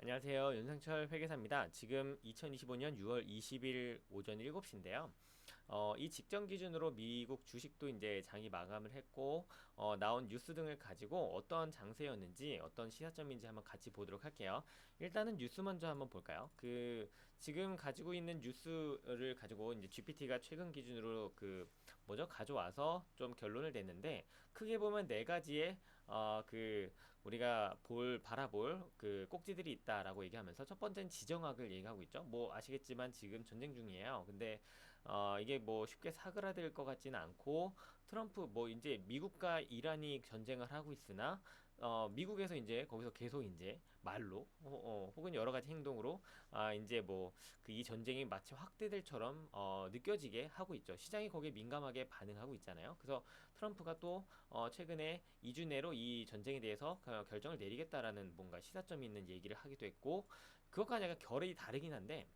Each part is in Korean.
안녕하세요. 윤상철 회계사입니다. 지금 2025년 6월 20일 오전 7시인데요. 이 직전 기준으로 미국 주식도 이제 장이 마감을 했고, 나온 뉴스 등을 가지고 어떤 장세였는지, 어떤 시사점인지 한번 같이 보도록 할게요. 일단은 뉴스 먼저 한번 볼까요? 지금 가지고 있는 뉴스를 가지고 이제 GPT가 최근 기준으로 가져와서 좀 결론을 냈는데, 크게 보면 네 가지의, 우리가 바라볼 꼭지들이 있다라고 얘기하면서 첫 번째는 지정학을 얘기하고 있죠. 뭐 아시겠지만 지금 전쟁 중이에요. 근데 이게 뭐 쉽게 사그라들 것 같지는 않고 트럼프 뭐 이제 미국과 이란이 전쟁을 하고 있으나 미국에서 이제 거기서 계속 이제 말로 혹은 여러 가지 행동으로 이제 뭐 이 전쟁이 마치 확대될처럼 느껴지게 하고 있죠. 시장이 거기에 민감하게 반응하고 있잖아요. 그래서 트럼프가 또 최근에 2주 내로 이 전쟁에 대해서 결정을 내리겠다라는 뭔가 시사점이 있는 얘기를 하기도 했고 그것과 약간 결이 다르긴 한데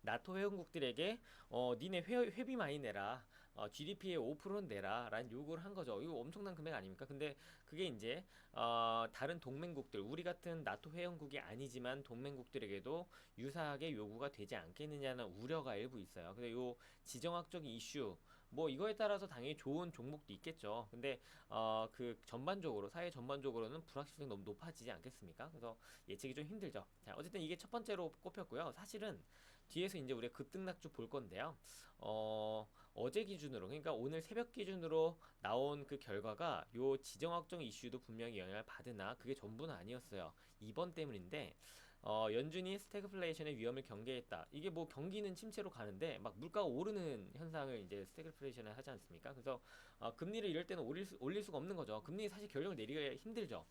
나토 회원국들에게 니네 회비 많이 내라. GDP의 5%는 내라. 라는 요구를 한 거죠. 이거 엄청난 금액 아닙니까? 근데 그게 이제 다른 동맹국들, 우리 같은 나토 회원국이 아니지만 동맹국들에게도 유사하게 요구가 되지 않겠느냐는 우려가 일부 있어요. 근데 요 지정학적 이슈, 뭐 이거에 따라서 당연히 좋은 종목도 있겠죠. 근데 전반적으로 사회 전반적으로는 불확실성이 너무 높아지지 않겠습니까? 그래서 예측이 좀 힘들죠. 자, 어쨌든 이게 첫 번째로 꼽혔고요. 사실은 뒤에서 이제 우리가 급등락주 볼 건데요. 어제 기준으로, 그러니까 오늘 새벽 기준으로 나온 그 결과가 요 지정학적 이슈도 분명히 영향을 받으나 그게 전부는 아니었어요. 이번 때문인데, 연준이 스태그플레이션의 위험을 경계했다. 이게 뭐 경기는 침체로 가는데 막 물가가 오르는 현상을 이제 스태그플레이션을 하지 않습니까? 그래서 금리를 이럴 때는 올릴 수가 없는 거죠. 금리 사실 결정을 내리기가 힘들죠.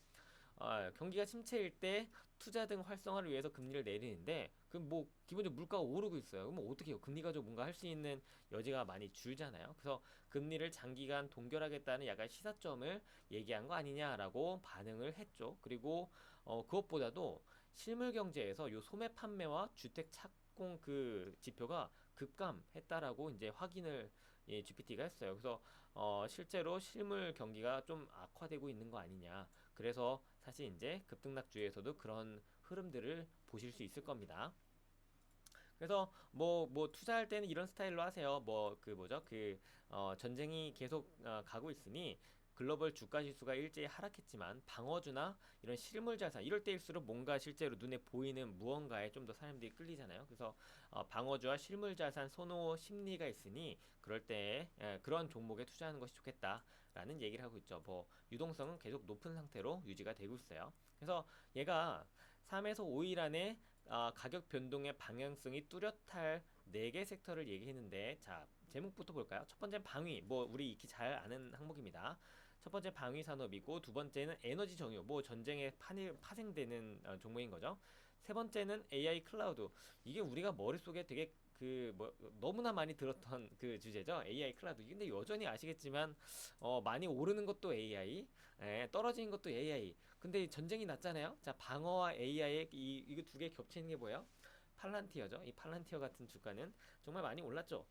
경기가 침체일 때 투자 등 활성화를 위해서 금리를 내리는데 그럼 뭐 기본적으로 물가가 오르고 있어요. 그럼 어떻게 해요? 금리 가지고 뭔가 할 수 있는 여지가 많이 줄잖아요. 그래서 금리를 장기간 동결하겠다는 약간 시사점을 얘기한 거 아니냐라고 반응을 했죠. 그리고 그것보다도 실물 경제에서 요 소매 판매와 주택 착공 그 지표가 급감했다라고 이제 확인을 GPT가 했어요. 그래서 실제로 실물 경기가 좀 악화되고 있는 거 아니냐. 그래서 사실 이제 급등락주에서도 그런 흐름들을 보실 수 있을 겁니다. 그래서 뭐 투자할 때는 이런 스타일로 하세요. 전쟁이 계속 가고 있으니 글로벌 주가 지수가 일제히 하락했지만 방어주나 이런 실물 자산 이럴 때일수록 뭔가 실제로 눈에 보이는 무언가에 좀 더 사람들이 끌리잖아요. 그래서 방어주와 실물 자산 선호 심리가 있으니 그럴 때 그런 종목에 투자하는 것이 좋겠다라는 얘기를 하고 있죠. 뭐 유동성은 계속 높은 상태로 유지가 되고 있어요. 그래서 얘가 3에서 5일 안에 가격 변동의 방향성이 뚜렷할 4개 섹터를 얘기했는데 자 제목부터 볼까요? 첫 번째는 방위 뭐 우리 익히 잘 아는 항목입니다. 첫 번째 방위 산업이고 두 번째는 에너지 정유 뭐 전쟁에 파생되는 종목인 거죠. 세 번째는 AI 클라우드 이게 우리가 머릿속에 되게 너무나 많이 들었던 그 주제죠. AI 클라우드. 근데 여전히 아시겠지만 많이 오르는 것도 AI, 떨어지는 것도 AI. 근데 전쟁이 났잖아요. 자, 방어와 AI의 이거 두 개 겹치는 게 뭐예요? 팔란티어죠. 이 팔란티어 같은 주가는 정말 많이 올랐죠.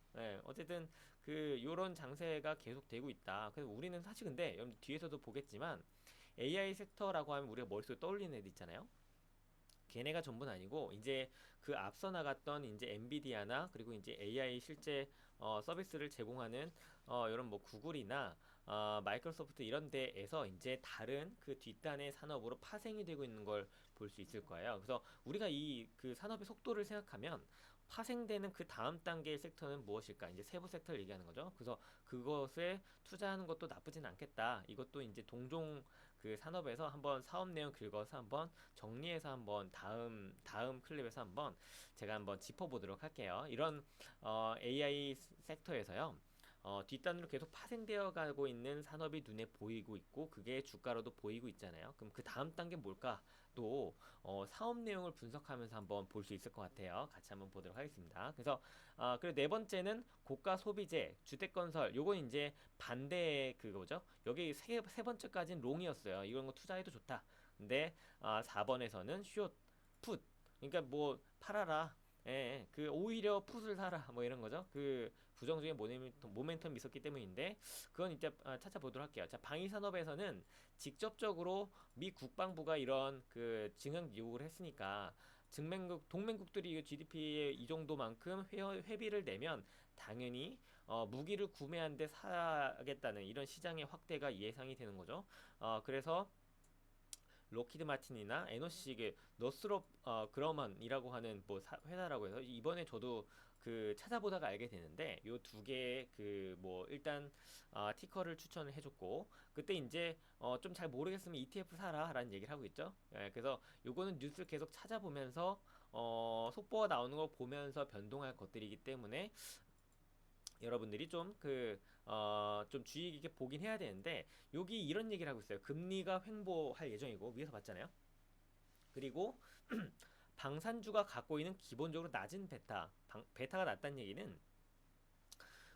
어쨌든 요런 장세가 계속 되고 있다. 그래서 우리는 사실 근데 여러분 뒤에서도 보겠지만 AI 섹터라고 하면 우리가 머릿속에 떠올리는 애들 있잖아요. 걔네가 전부는 아니고 이제 그 앞서 나갔던 이제 엔비디아나 그리고 이제 AI 실제 서비스를 제공하는 이런 뭐 구글이나 마이크로소프트 이런 데에서 이제 다른 그 뒷단의 산업으로 파생이 되고 있는 걸 볼 수 있을 거예요. 그래서 우리가 이 그 산업의 속도를 생각하면 파생되는 그 다음 단계의 섹터는 무엇일까? 이제 세부 섹터를 얘기하는 거죠. 그래서 그것에 투자하는 것도 나쁘진 않겠다. 이것도 이제 동종 그 산업에서 한번 사업 내용 긁어서 한번 정리해서 한번 다음 클립에서 한번 제가 한번 짚어보도록 할게요. 이런 AI 섹터에서요. 뒷단으로 계속 파생되어 가고 있는 산업이 눈에 보이고 있고 그게 주가로도 보이고 있잖아요. 그럼 그 다음 단계 뭘까? 또 사업 내용을 분석하면서 한번 볼 수 있을 것 같아요. 같이 한번 보도록 하겠습니다. 그래서 그리고 네 번째는 고가 소비재, 주택건설. 요건 이제 반대의 그거죠. 여기 세 번째까지는 롱이었어요. 이런 거 투자해도 좋다. 근데 4번에서는 숏, 풋. 그러니까 뭐 팔아라. 예, 그 오히려 풋을 사라 뭐 이런 거죠. 그 부정적인 모멘텀이 있었기 때문인데 그건 이제 찾아보도록 할게요. 자, 방위 산업에서는 직접적으로 미 국방부가 이런 그 증액 요구를 했으니까 증맹국 동맹국들이 GDP의 이 정도만큼 회비를 내면 당연히 무기를 구매하는데 사겠다는 이런 시장의 확대가 예상이 되는 거죠. 그래서 로키드 마틴이나 NOC 너스롭 그러먼이라고 하는 뭐 회사라고 해서 이번에 저도 그 찾아보다가 알게 되는데 요 두 개의 그 뭐 일단 티커를 추천을 해줬고 그때 이제 좀 잘 모르겠으면 ETF 사라라는 얘기를 하고 있죠. 예, 그래서 요거는 뉴스를 계속 찾아보면서 속보가 나오는 걸 보면서 변동할 것들이기 때문에 여러분들이 좀 주의 깊게 보긴 해야 되는데 여기 이런 얘기를 하고 있어요. 금리가 횡보할 예정이고 위에서 봤잖아요. 그리고 방산주가 갖고 있는 기본적으로 낮은 베타가 낮다는 얘기는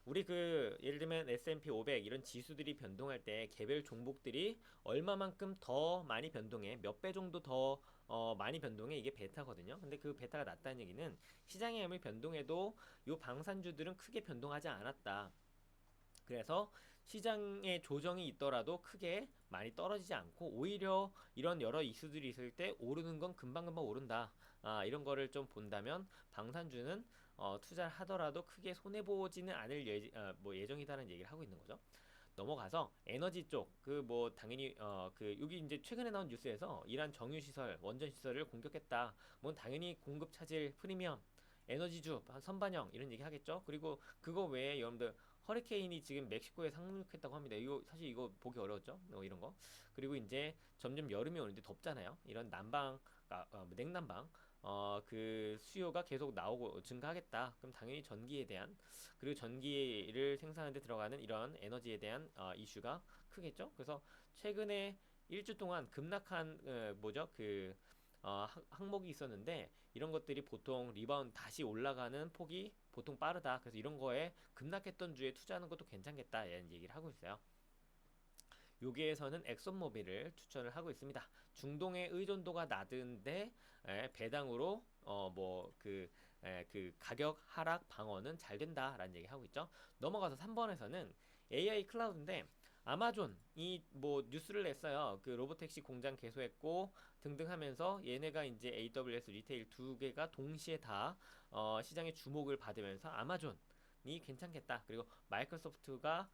우리 그 예를 들면 S&P 500 이런 지수들이 변동할 때 개별 종목들이 얼마만큼 더 많이 변동해 몇 배 정도 더 많이 변동해 이게 베타거든요. 근데 그 베타가 낮다는 얘기는 시장의 아무리 변동해도 요 방산주들은 크게 변동하지 않았다. 그래서 시장의 조정이 있더라도 크게 많이 떨어지지 않고 오히려 이런 여러 이슈들이 있을 때 오르는 건 금방금방 오른다. 이런 거를 좀 본다면 방산주는 투자를 하더라도 크게 손해보지는 않을 뭐 예정이다라는 얘기를 하고 있는 거죠. 넘어가서 에너지 쪽 그 뭐 당연히 그 여기 이제 최근에 나온 뉴스에서 이란 정유 시설 원전 시설을 공격했다. 뭐 당연히 공급 차질 프리미엄 에너지주 선반영 이런 얘기 하겠죠. 그리고 그거 외에 여러분들 허리케인이 지금 멕시코에 상륙했다고 합니다. 이거 사실 이거 보기 어려웠죠. 이런 거. 그리고 이제 점점 여름이 오는데 덥잖아요. 이런 냉난방 그 수요가 계속 나오고 증가하겠다. 그럼 당연히 전기에 대한 그리고 전기를 생산하는 데 들어가는 이런 에너지에 대한 이슈가 크겠죠. 그래서 최근에 일주 동안 급락한 뭐죠? 그 항목이 있었는데 이런 것들이 보통 리바운드 다시 올라가는 폭이 보통 빠르다. 그래서 이런 거에 급락했던 주에 투자하는 것도 괜찮겠다. 이런 얘기를 하고 있어요. 여기에서는 엑슨모빌을 추천을 하고 있습니다. 중동의 의존도가 낮은데 배당으로 그 가격 하락 방어는 잘 된다라는 얘기 하고 있죠. 넘어가서 3번에서는 AI 클라우드인데 아마존이 뭐 뉴스를 냈어요. 그 로보택시 공장 개소했고 등등 하면서 얘네가 이제 AWS 리테일 두 개가 동시에 다 시장의 주목을 받으면서 아마존 이 괜찮겠다. 그리고 마이크로소프트가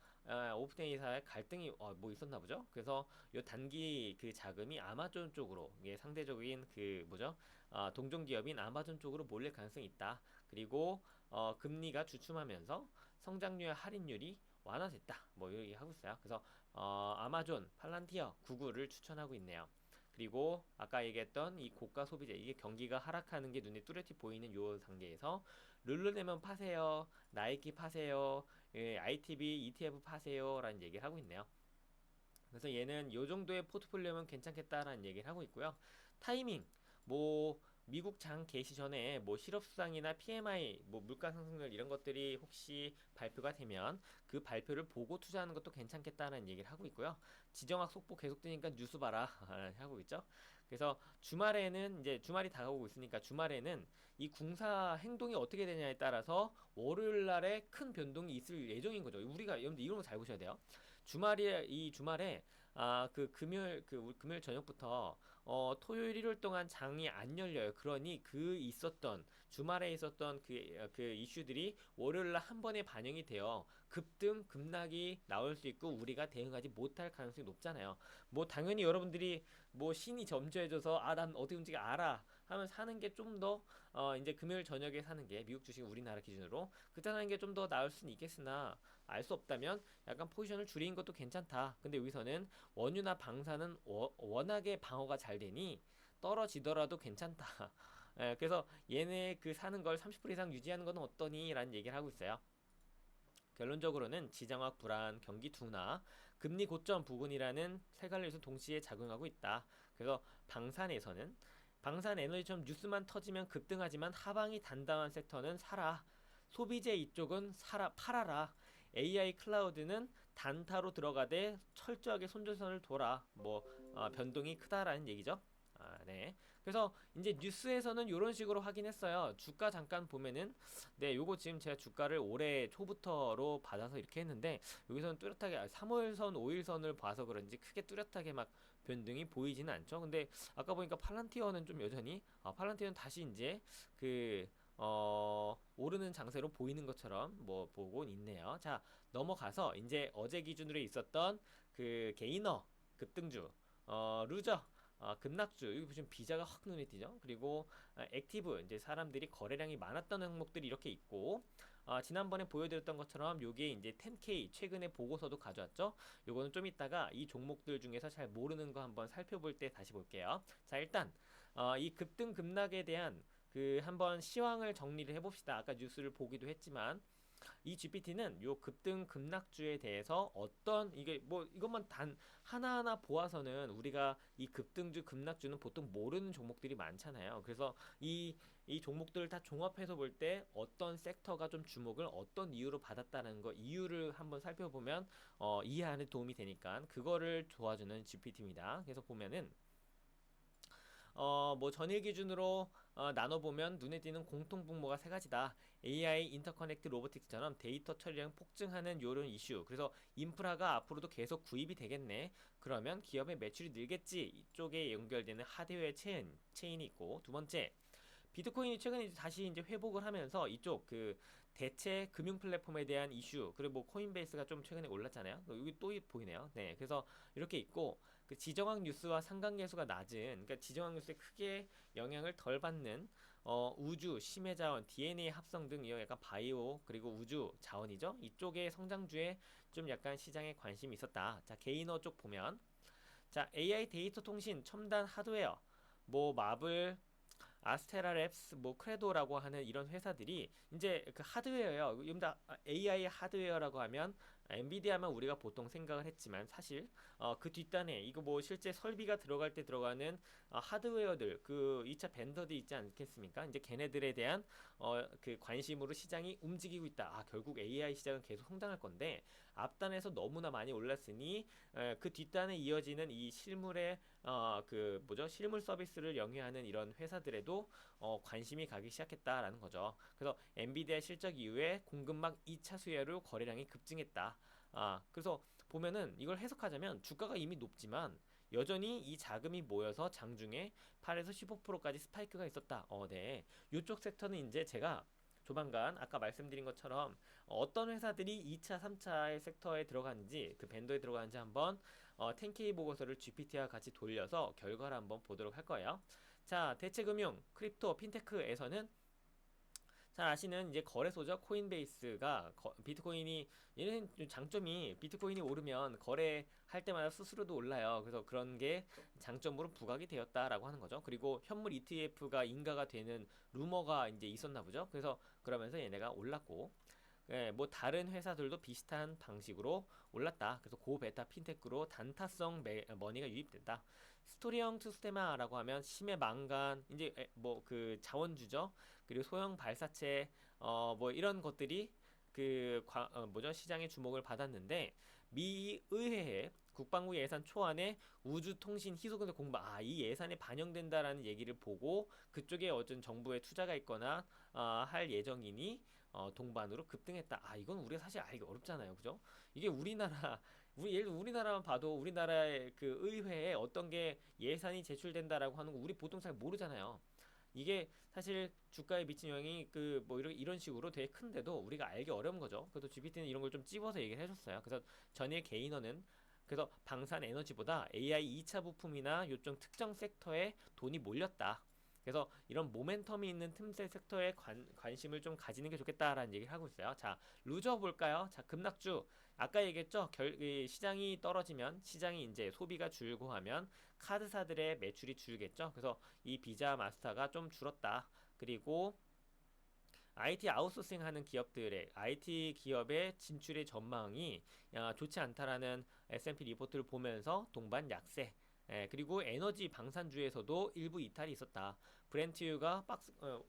오픈AI사의 갈등이 뭐 있었나 보죠. 그래서 요 단기 그 자금이 아마존 쪽으로 이게 상대적인 그 뭐죠? 동종 기업인 아마존 쪽으로 몰릴 가능성이 있다. 그리고 금리가 주춤하면서 성장률 할인율이 완화됐다. 뭐 이렇게 하고 있어요. 그래서 아마존, 팔란티어, 구글을 추천하고 있네요. 그리고 아까 얘기했던 이 고가 소비재 이게 경기가 하락하는 게 눈에 뚜렷이 보이는 요 단계에서 룰루레몬 파세요, 나이키 파세요, ITB ETF 파세요 라는 얘기를 하고 있네요. 그래서 얘는 요 정도의 포트폴리오면 괜찮겠다라는 얘기를 하고 있고요. 타이밍 뭐 미국 장 개시 전에 뭐 실업수당이나 PMI 뭐 물가 상승률 이런 것들이 혹시 발표가 되면 그 발표를 보고 투자하는 것도 괜찮겠다는 얘기를 하고 있고요. 지정학 속보 계속 뜨니까 뉴스 봐라 하고 있죠. 그래서 주말에는 이제 주말이 다가오고 있으니까 주말에는 이 궁사 행동이 어떻게 되냐에 따라서 월요일 날에 큰 변동이 있을 예정인 거죠. 우리가 여러분들 이런 거 잘 보셔야 돼요. 이 주말에 그 금요일 저녁부터 토요일 일요일 동안 장이 안 열려요. 그러니 그 있었던 주말에 있었던 그 이슈들이 월요일 날 한 번에 반영이 돼요. 급등 급락이 나올 수 있고 우리가 대응하지 못할 가능성이 높잖아요. 뭐 당연히 여러분들이 뭐 신이 점주해줘서 난 어떻게 움직여 알아 하면 사는 게 좀 더 이제 금요일 저녁에 사는 게 미국 주식 우리나라 기준으로 그때 사는 게 좀 더 나을 수는 있겠으나 알 수 없다면 약간 포지션을 줄이는 것도 괜찮다. 근데 여기서는 원유나 방사는 워낙에 방어가 잘 되니 떨어지더라도 괜찮다. 그래서 얘네 그 사는 걸 30% 이상 유지하는 건 어떠니? 라는 얘기를 하고 있어요. 결론적으로는 지정학 불안, 경기 둔화, 금리 고점 부근이라는 세 가지 요소 동시에 작용하고 있다. 그래서 방산 에너지처럼 뉴스만 터지면 급등하지만 하방이 단단한 섹터는 사라. 소비재 이쪽은 팔아라. AI 클라우드는 단타로 들어가되 철저하게 손절선을 돌아. 뭐 변동이 크다라는 얘기죠. 네. 그래서 이제 뉴스에서는 이런 식으로 확인했어요. 주가 잠깐 보면은 네, 요거 지금 제가 주가를 올해 초부터로 받아서 이렇게 했는데 여기서는 뚜렷하게 3월선, 5일선을 봐서 그런지 크게 뚜렷하게 막 변동이 보이지는 않죠. 근데 아까 보니까 팔란티어는 좀 여전히 팔란티어는 다시 이제 그 오르는 장세로 보이는 것처럼 뭐 보곤 있네요. 자, 넘어가서 이제 어제 기준으로 있었던 그 게이너 급등주, 루저 급락주, 여기 보시면 비자가 확 눈에 띄죠. 그리고 액티브, 이제 사람들이 거래량이 많았던 항목들이 이렇게 있고, 지난번에 보여드렸던 것처럼 요게 이제 10K 최근에 보고서도 가져왔죠. 요거는 좀 이따가 이 종목들 중에서 잘 모르는 거 한번 살펴볼 때 다시 볼게요. 자, 일단 이 급등 급락에 대한 그 한번 시황을 정리를 해봅시다. 아까 뉴스를 보기도 했지만 이 GPT는 요 급등 급락주에 대해서 어떤 이게 뭐 이것만 단 하나하나 보아서는 우리가 이 급등주 급락주는 보통 모르는 종목들이 많잖아요. 그래서 이 종목들을 다 종합해서 볼 때 어떤 섹터가 좀 주목을 어떤 이유로 받았다는 거 이유를 한번 살펴보면 이해하는 데 도움이 되니까 그거를 도와주는 GPT입니다. 그래서 보면은 뭐 전일 기준으로 나눠보면 눈에 띄는 공통 분모가 세 가지다. AI, 인터커넥트, 로보틱스처럼 데이터 처리량 폭증하는 요런 이슈. 그래서 인프라가 앞으로도 계속 구입이 되겠네. 그러면 기업의 매출이 늘겠지. 이쪽에 연결되는 하드웨어 체인이 있고, 두 번째, 비트코인이 최근에 다시 이제 회복을 하면서 이쪽 그 대체 금융 플랫폼에 대한 이슈, 그리고 뭐 코인베이스가 좀 최근에 올랐잖아요. 여기 또 보이네요. 네, 그래서 이렇게 있고 그 지정학 뉴스와 상관계수가 낮은, 그러니까 지정학 뉴스에 크게 영향을 덜 받는 우주, 심해 자원, DNA 합성 등 이런 약간 바이오 그리고 우주 자원이죠. 이쪽의 성장주에 좀 약간 시장에 관심이 있었다. 자, 게이너 쪽 보면 자, AI 데이터 통신 첨단 하드웨어 뭐 마블 아스테라랩스, 뭐 크레도라고 하는 이런 회사들이 이제 그 하드웨어예요. 이다 AI 하드웨어라고 하면 엔비디아만 우리가 보통 생각을 했지만 사실 그 뒷단에 이거 뭐 실제 설비가 들어갈 때 들어가는 하드웨어들 그 2차 벤더들 있지 않겠습니까? 이제 걔네들에 대한 그 관심으로 시장이 움직이고 있다. 결국 AI 시장은 계속 성장할 건데 앞단에서 너무나 많이 올랐으니 그 뒷단에 이어지는 이 실물의 그 뭐죠? 실물 서비스를 영위하는 이런 회사들에도 관심이 가기 시작했다라는 거죠. 그래서 엔비디아 실적 이후에 공급망 2차 수혜로 거래량이 급증했다. 그래서 보면은 이걸 해석하자면 주가가 이미 높지만 여전히 이 자금이 모여서 장중에 8에서 15%까지 스파이크가 있었다. 네. 이쪽 섹터는 이제 제가 조만간 아까 말씀드린 것처럼 어떤 회사들이 2차, 3차의 섹터에 들어가는지 그 밴더에 들어가는지 한번 10K 보고서를 GPT와 같이 돌려서 결과를 한번 보도록 할 거예요. 자, 대체금융, 크립토, 핀테크에서는 잘 아시는 이제 거래소죠. 코인베이스가 비트코인이 얘는 장점이 비트코인이 오르면 거래할 때마다 수수료도 올라요. 그래서 그런 게 장점으로 부각이 되었다라고 하는 거죠. 그리고 현물 ETF가 인가가 되는 루머가 이제 있었나 보죠. 그래서 그러면서 얘네가 올랐고 뭐 다른 회사들도 비슷한 방식으로 올랐다. 그래서 고베타 핀테크로 단타성 머니가 유입된다. 스토리형 투스테마라고 하면 심해 망간 이제 뭐 그 자원주죠. 그리고 소형 발사체 뭐 이런 것들이 그 뭐죠? 시장의 주목을 받았는데 미 의회에 국방부 예산 초안에 우주통신 희소근대 공부 이 예산에 반영된다라는 얘기를 보고 그쪽에 어떤 정부의 투자가 있거나 할 예정이니 동반으로 급등했다. 이건 우리가 사실 알기 어렵잖아요. 그죠? 이게 예를 들어 우리나라만 봐도 우리나라의 그 의회에 어떤 게 예산이 제출된다라고 하는 거 우리 보통 잘 모르잖아요. 이게 사실 주가에 미친 영향이 그 뭐 이런 식으로 되게 큰데도 우리가 알기 어려운 거죠. 그래도 GPT는 이런 걸 좀 찝어서 얘기를 해줬어요. 그래서 전일 개인어는 그래서 방산 에너지보다 AI 2차 부품이나 요쪽 특정 섹터에 돈이 몰렸다. 그래서 이런 모멘텀이 있는 틈새 섹터에 관심을 좀 가지는 게 좋겠다라는 얘기를 하고 있어요. 자, 루저 볼까요? 자, 급락주. 아까 얘기했죠? 시장이 떨어지면 시장이 이제 소비가 줄고 하면 카드사들의 매출이 줄겠죠? 그래서 이 비자 마스터가 좀 줄었다. 그리고 IT 아웃소싱 하는 기업들의 IT 기업의 진출의 전망이 좋지 않다라는 S&P 리포트를 보면서 동반 약세 그리고 에너지 방산주에서도 일부 이탈이 있었다. 브렌트유가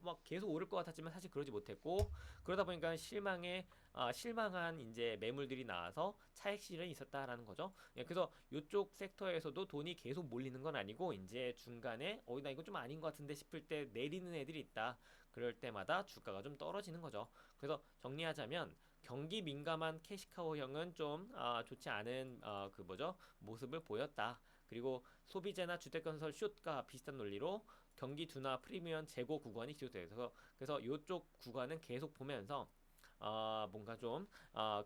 막 계속 오를 것 같았지만 사실 그러지 못했고, 그러다 보니까 실망한 이제 매물들이 나와서 차익 실현이 있었다라는 거죠. 그래서 이쪽 섹터에서도 돈이 계속 몰리는 건 아니고 이제 중간에 나 이거 좀 아닌 것 같은데 싶을 때 내리는 애들이 있다. 그럴 때마다 주가가 좀 떨어지는 거죠. 그래서 정리하자면 경기 민감한 캐시카우형은 좀 좋지 않은 그 뭐죠? 모습을 보였다. 그리고 소비재나 주택건설 숏과 비슷한 논리로 경기 둔화 프리미엄 재고 구간이 지속돼서 그래서 이쪽 구간은 계속 보면서 뭔가 좀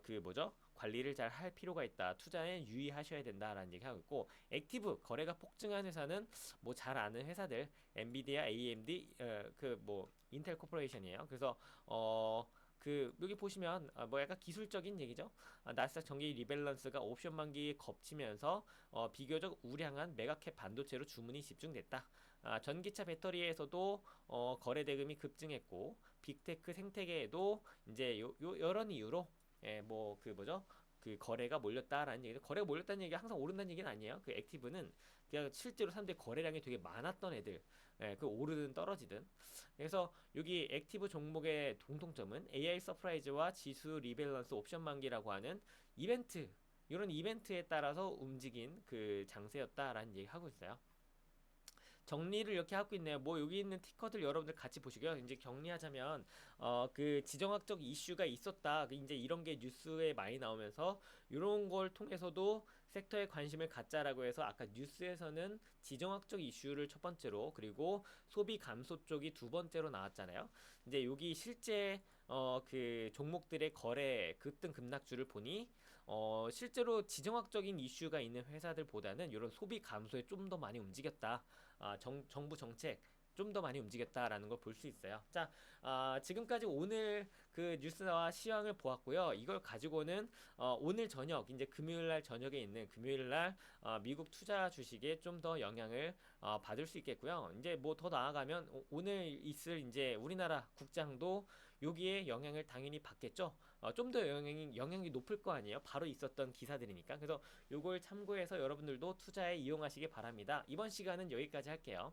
그 뭐죠? 관리를 잘 할 필요가 있다. 투자에 유의하셔야 된다라는 얘기하고 있고, 액티브 거래가 폭증한 회사는 뭐 잘 아는 회사들 엔비디아, AMD, 그 뭐 인텔 코퍼레이션이에요. 그래서 그 여기 보시면 뭐 약간 기술적인 얘기죠. 나스닥 정기 리밸런스가 옵션 만기 겹치면서 비교적 우량한 메가캡 반도체로 주문이 집중됐다. 전기차 배터리에서도 거래 대금이 급증했고 빅테크 생태계에도 이제 이런 이유로 뭐 그 뭐죠? 그 거래가 몰렸다라는 얘기죠. 거래가 몰렸다는 얘기가 항상 오른다는 얘기는 아니에요. 그 액티브는 그냥 실제로 사람들이 거래량이 되게 많았던 애들, 그 오르든 떨어지든. 그래서 여기 액티브 종목의 공통점은 AI 서프라이즈와 지수 리밸런스 옵션 만기라고 하는 이벤트, 이런 이벤트에 따라서 움직인 그 장세였다라는 얘기 하고 있어요. 정리를 이렇게 하고 있네요. 뭐 여기 있는 티커들 여러분들 같이 보시고요. 이제 정리하자면 그 지정학적 이슈가 있었다. 이제 이런 게 뉴스에 많이 나오면서 이런 걸 통해서도 섹터에 관심을 갖자라고 해서 아까 뉴스에서는 지정학적 이슈를 첫 번째로, 그리고 소비 감소 쪽이 두 번째로 나왔잖아요. 이제 여기 실제 그 종목들의 거래 급등 급락주를 보니 실제로 지정학적인 이슈가 있는 회사들보다는 이런 소비 감소에 좀 더 많이 움직였다. 정부 정책 좀 더 많이 움직였다라는 걸 볼 수 있어요. 자, 지금까지 오늘 그 뉴스와 시황을 보았고요. 이걸 가지고는 오늘 저녁, 이제 금요일 날 저녁에 있는 금요일 날 미국 투자 주식에 좀 더 영향을 받을 수 있겠고요. 이제 뭐 더 나아가면 오늘 있을 이제 우리나라 국장도 여기에 영향을 당연히 받겠죠. 좀 더 영향이 높을 거 아니에요. 바로 있었던 기사들이니까. 그래서 요걸 참고해서 여러분들도 투자에 이용하시기 바랍니다. 이번 시간은 여기까지 할게요.